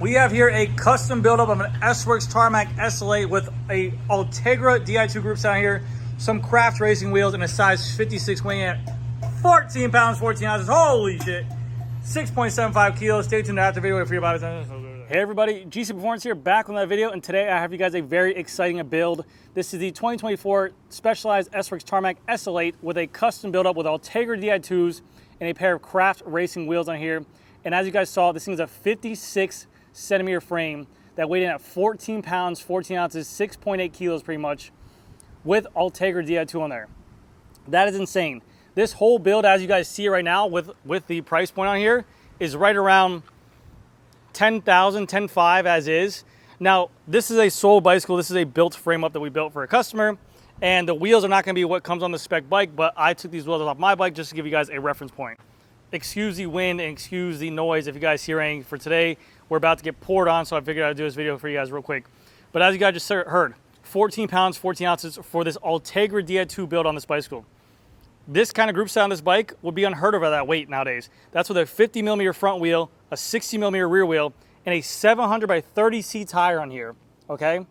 We have here a custom buildup of an Sworks Tarmac SL8 with a Ultegra Di2 group sound here, some craft racing wheels, and a size 56 weighing at 14 pounds, 14 ounces. Holy shit. 6.75 kilos. Stay tuned after the video for your body. Hey everybody, GC Performance here, back with another video, and today I have you guys a very exciting build. This is the 2024 Specialized Sworks Tarmac SL8 with a custom buildup with Ultegra Di2s and a pair of craft racing wheels on here. And as you guys saw, this thing is a 56 centimeter frame that weighed in at 14 pounds, 14 ounces, 6.8 kilos pretty much, with Ultegra Di2 on there. That is insane. This whole build, as you guys see it right now, with the price point on here, is right around 10,000, 10.5 as is. Now, this is a sold bicycle. This is a built frame up that we built for a customer, and the wheels are not going to be what comes on the spec bike, but I took these wheels off my bike just to give you guys a reference point. Excuse the wind and excuse the noise if you guys hear anything for today. We're about to get poured on, so I figured I'd do this video for you guys real quick. But as you guys just heard, 14 pounds, 14 ounces for this Ultegra Di2 build on this bicycle. This kind of group sound on this bike would be unheard of at that weight nowadays. That's with a 50 millimeter front wheel, a 60 millimeter rear wheel, and a 700 by 30C tire on here, okay?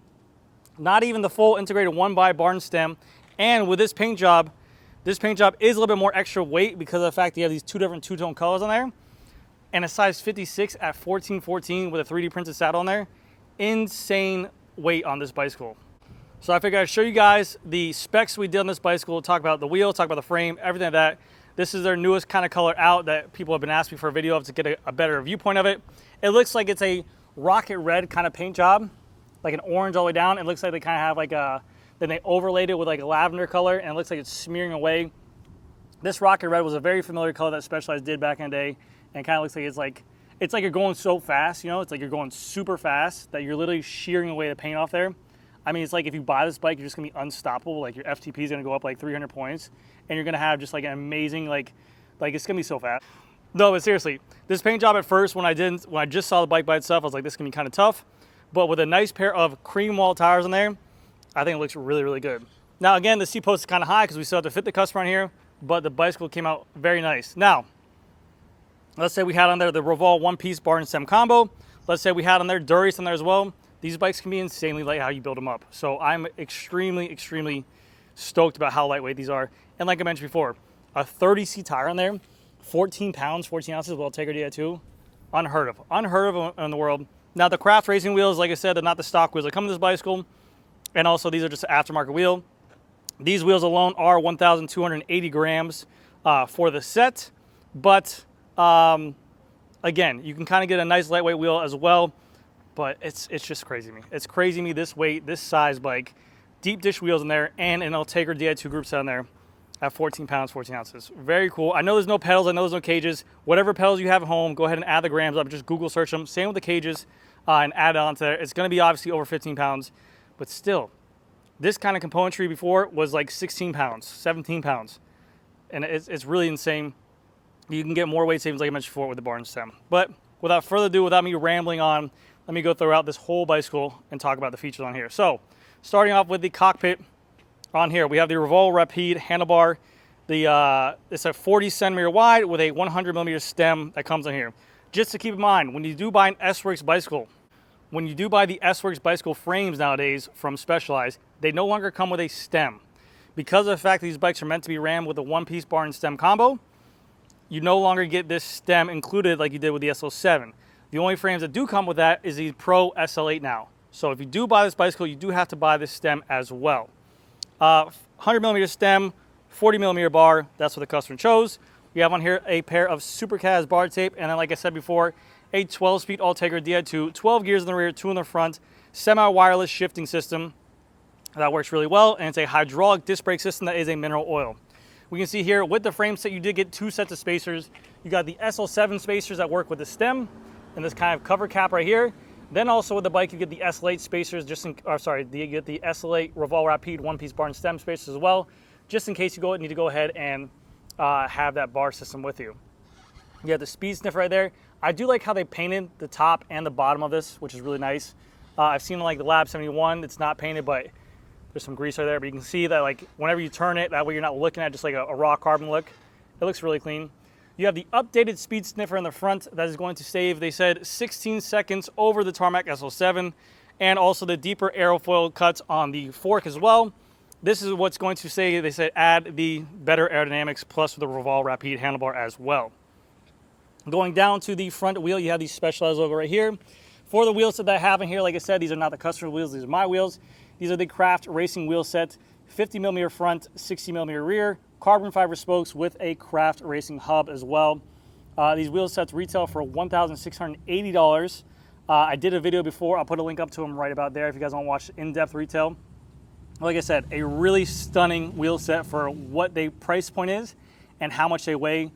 Not even the full integrated 1x barn stem. And with this paint job is a little bit more extra weight because of the fact that you have these two different two-tone colors on there. And a size 56 at 14.14 with a 3D printed saddle on there. Insane weight on this bicycle. So I figured I'd show you guys the specs we did on this bicycle, talk about the wheel, talk about the frame, everything like that. This is their newest kind of color out that people have been asking for a video of to get a better viewpoint of it. It looks like it's a rocket red kind of paint job, like an orange all the way down. It looks like they kind of have like then they overlaid it with like a lavender color, and it looks like it's smearing away. This rocket red was a very familiar color that Specialized did back in the day, and kind of looks like it's like you're going so fast, you know, it's like you're going super fast that you're literally shearing away the paint off there. I mean, it's like if you buy this bike, you're just gonna be unstoppable. Like your FTP is gonna go up like 300 points, and you're gonna have just like an amazing like it's gonna be so fast. No, but seriously, this paint job at first, when I just saw the bike by itself, I was like, this is gonna be kind of tough. But with a nice pair of cream wall tires on there, I think it looks really, really good. Now again, the seat post is kind of high because we still have to fit the customer on here, but the bicycle came out very nice. Now, let's say we had on there the Revol one-piece bar and stem combo. Let's say we had on there Durius on there as well. These bikes can be insanely light how you build them up. So I'm extremely, extremely stoked about how lightweight these are. And like I mentioned before, a 30C tire on there, 14 pounds, 14 ounces with Ultegra Di2, unheard of in the world. Now the craft racing wheels, like I said, they're not the stock wheels that come with this bicycle. And also these are just an aftermarket wheel. These wheels alone are 1,280 grams for the set. But again, you can kind of get a nice lightweight wheel as well. But it's just crazy to me. It's crazy to me, this weight, this size bike, deep dish wheels in there, and an Ultegra Di2 group set in there at 14 pounds, 14 ounces. Very cool. I know there's no pedals, I know there's no cages. Whatever pedals you have at home, go ahead and add the grams up. Just Google search them. Same with the cages and add it onto there. It's gonna be obviously over 15 pounds, but still, this kind of componentry before was like 16 pounds, 17 pounds. And it's really insane. You can get more weight savings like I mentioned before with the barn stem. But without further ado, without me rambling on, let me go throughout this whole bicycle and talk about the features on here. So, starting off with the cockpit on here, we have the Revol Rapide handlebar. It's a 40 centimeter wide with a 100 millimeter stem that comes on here. Just to keep in mind, when you do buy an S-Works bicycle, when you do buy the S-Works bicycle frames nowadays from Specialized, they no longer come with a stem. Because of the fact that these bikes are meant to be rammed with a one-piece bar and stem combo, you no longer get this stem included like you did with the SL7. The only frames that do come with that is the Pro SL8 now. So if you do buy this bicycle, you do have to buy this stem as well. 100 millimeter stem, 40 millimeter bar, that's what the customer chose. We have on here a pair of Supercaz bar tape, and then like I said before, a 12-speed Ultegra Di2, 12 gears in the rear, 2 in the front, semi-wireless shifting system. That works really well, and it's a hydraulic disc brake system that is a mineral oil. We can see here with the frame set, you did get 2 sets of spacers. You got the SL7 spacers that work with the stem, and this kind of cover cap right here. Then also with the bike, you get the SL8 spacers, you get the SL8 Revol Rapide one-piece bar and stem spacers as well, just in case you need to go ahead and have that bar system with you. You have the speed sniffer right there. I do like how they painted the top and the bottom of this, which is really nice. I've seen like the Lab 71, it's not painted, but there's some grease right there. But you can see that like whenever you turn it, that way you're not looking at just like a raw carbon look. It looks really clean. You have the updated speed sniffer in the front that is going to save, they said, 16 seconds over the Tarmac SL7, and also the deeper aerofoil cuts on the fork as well. This is what's going to say, they said, add the better aerodynamics plus the Revolve Rapide handlebar as well. Going down to the front wheel, you have the Specialized logo right here. For the wheel set that I have in here, like I said, these are not the customer wheels, these are my wheels. These are the Craft Racing wheel set, 50mm front, 60mm rear, carbon fiber spokes with a Craft Racing hub as well. These wheel sets retail for $1,680. I did a video before, I'll put a link up to them right about there if you guys want to watch in-depth retail. Like I said, a really stunning wheel set for what the price point is and how much they weigh.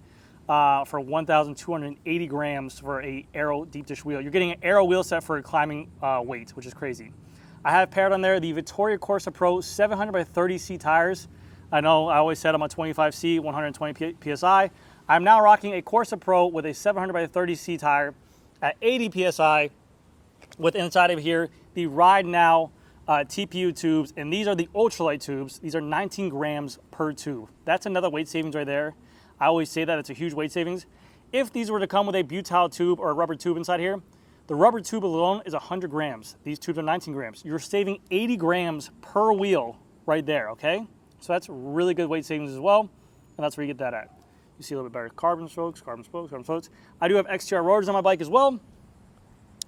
For 1,280 grams for a Aero deep dish wheel. You're getting an Aero wheel set for a climbing weight, which is crazy. I have paired on there the Vittoria Corsa Pro 700x30C tires. I know I always said I'm a 25C, 120 PSI. I'm now rocking a Corsa Pro with a 700x30C tire at 80 PSI with inside of here the Ride Now TPU tubes, and these are the ultralight tubes. These are 19 grams per tube. That's another weight savings right there. I always say that it's a huge weight savings. If these were to come with a butyl tube or a rubber tube inside here, the rubber tube alone is 100 grams. These tubes are 19 grams. You're saving 80 grams per wheel right there, okay? So that's really good weight savings as well, and that's where you get that at. You see a little bit better carbon spokes, carbon spokes, carbon spokes. I do have XTR rotors on my bike as well.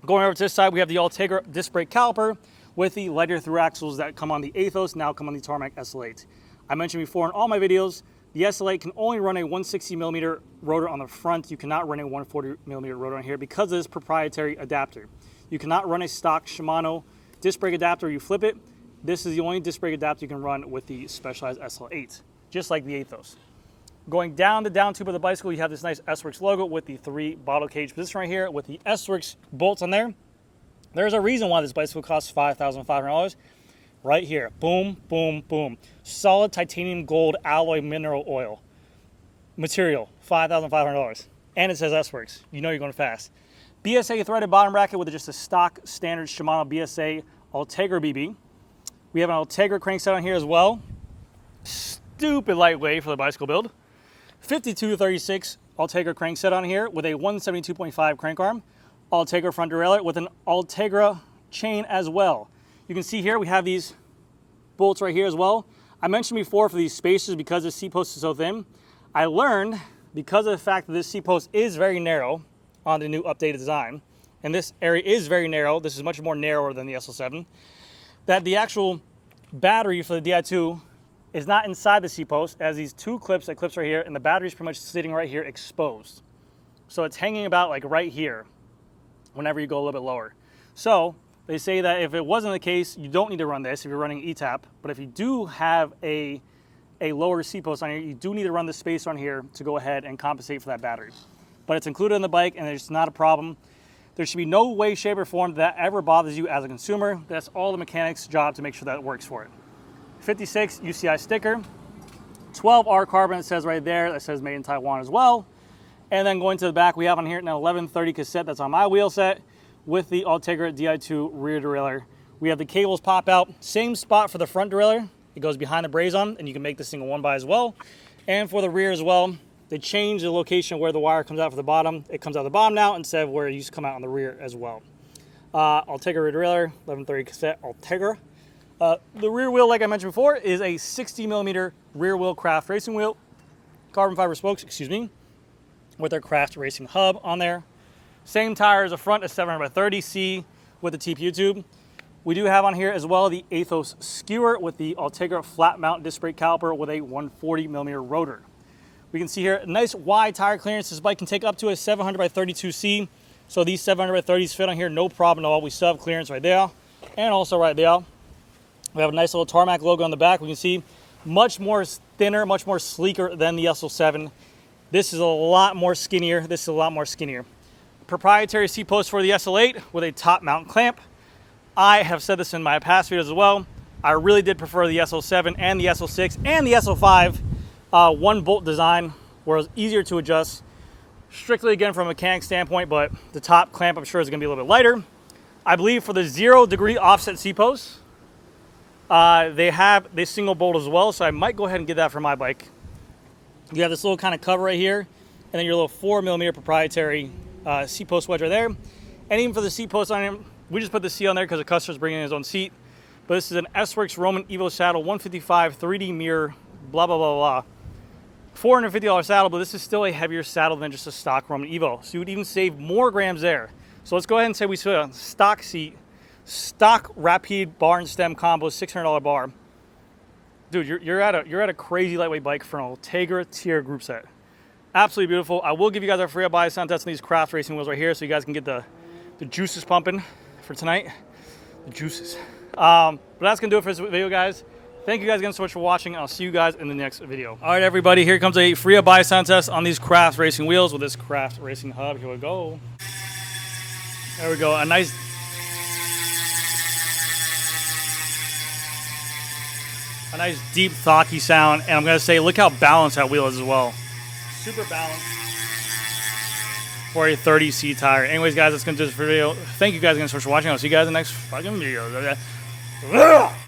Going over to this side, we have the Ultegra disc brake caliper with the lighter through axles that come on the Athos, now come on the Tarmac SL8. I mentioned before in all my videos, the SL8 can only run a 160mm rotor on the front. You cannot run a 140mm rotor on here because of this proprietary adapter. You cannot run a stock Shimano disc brake adapter. You flip it. This is the only disc brake adapter you can run with the Specialized SL8, just like the Athos. Going down the down tube of the bicycle, you have this nice S-Works logo with the 3 bottle cage position right here with the S-Works bolts on there. There's a reason why this bicycle costs $5,500. Right here, boom, boom, boom. Solid titanium gold alloy mineral oil. Material, $5,500. And it says S-Works. You know you're going fast. BSA threaded bottom bracket with just a stock standard Shimano BSA Ultegra BB. We have an Ultegra crankset on here as well. Stupid lightweight for the bicycle build. 5236 Ultegra crankset on here with a 172.5 crank arm. Ultegra front derailleur with an Ultegra chain as well. You can see here we have these bolts right here as well. I mentioned before for these spacers, because the seat post is so thin, I learned because of the fact that this seat post is very narrow on the new updated design, and this area is very narrow, this is much more narrower than the SL7, that the actual battery for the Di2 is not inside the seat post, as these 2 clips that clips right here, and the battery is pretty much sitting right here exposed. So it's hanging about like right here whenever you go a little bit lower. So they say that if it wasn't the case, you don't need to run this if you're running ETAP, but if you do have a lower seat post on here, you do need to run the spacer on here to go ahead and compensate for that battery. But it's included in the bike and it's not a problem. There should be no way, shape, or form that ever bothers you as a consumer. That's all the mechanic's job to make sure that it works for it. 56 UCI sticker, 12R carbon, it says right there, that says made in Taiwan as well. And then going to the back, we have on here an 1130 cassette that's on my wheel set with the Ultegra Di2 rear derailleur. We have the cables pop out, same spot for the front derailleur. It goes behind the Brazon, and you can make this thing a 1x as well. And for the rear as well, they changed the location where the wire comes out for the bottom. It comes out the bottom now instead of where it used to come out on the rear as well. Ultegra rear derailleur, 1130 cassette Ultegra. The rear wheel, like I mentioned before, is a 60mm rear wheel Craft Racing wheel, carbon fiber spokes, with their Craft Racing hub on there. Same tire as the front, a 700x30C with the TPU tube. We do have on here as well the Athos skewer with the Ultegra flat mount disc brake caliper with a 140mm rotor. We can see here a nice wide tire clearance. This bike can take up to a 700x32C. So these 700x30s fit on here, no problem at all. We still have clearance right there and also right there. We have a nice little Tarmac logo on the back. We can see much more thinner, much more sleeker than the SL7. This is a lot more skinnier. This is a lot more skinnier. Proprietary seat post for the SL8 with a top mount clamp. I have said this in my past videos as well. I really did prefer the SL7 and the SL6 and the SL5 one bolt design, where it was easier to adjust. Strictly again from a mechanic standpoint, but the top clamp I'm sure is going to be a little bit lighter. I believe for the 0-degree offset seat posts, they have this single bolt as well, so I might go ahead and get that for my bike. You have this little kind of cover right here And then your little 4mm proprietary seat post wedge right there. And even for the seat post on it, we just put the seat on there because the customer's bringing his own seat. But this is an S-Works Roman Evo saddle, 155, 3D mirror, blah, blah, blah, blah. $450 saddle, but this is still a heavier saddle than just a stock Roman Evo. So you would even save more grams there. So let's go ahead and say we put a stock seat, stock Rapide bar and stem combo, $600 bar. Dude, you're at a crazy lightweight bike for an Ultegra tier group set. Absolutely beautiful. I will give you guys our free buy contest on these craft racing wheels right here, so you guys can get the juices pumping for tonight. The juices. But that's gonna do it for this video, guys. Thank you guys again so much for watching. I'll see you guys in the next video. All right, everybody, here comes a free buy contest on these craft racing wheels with this craft racing hub. Here we go. There we go. A nice deep thocky sound, and I'm gonna say, look how balanced that wheel is as well. Super balanced for a 30C tire. Anyways, guys, that's gonna do this for the video. Thank you guys again so much for watching. I'll see you guys in the next fucking video.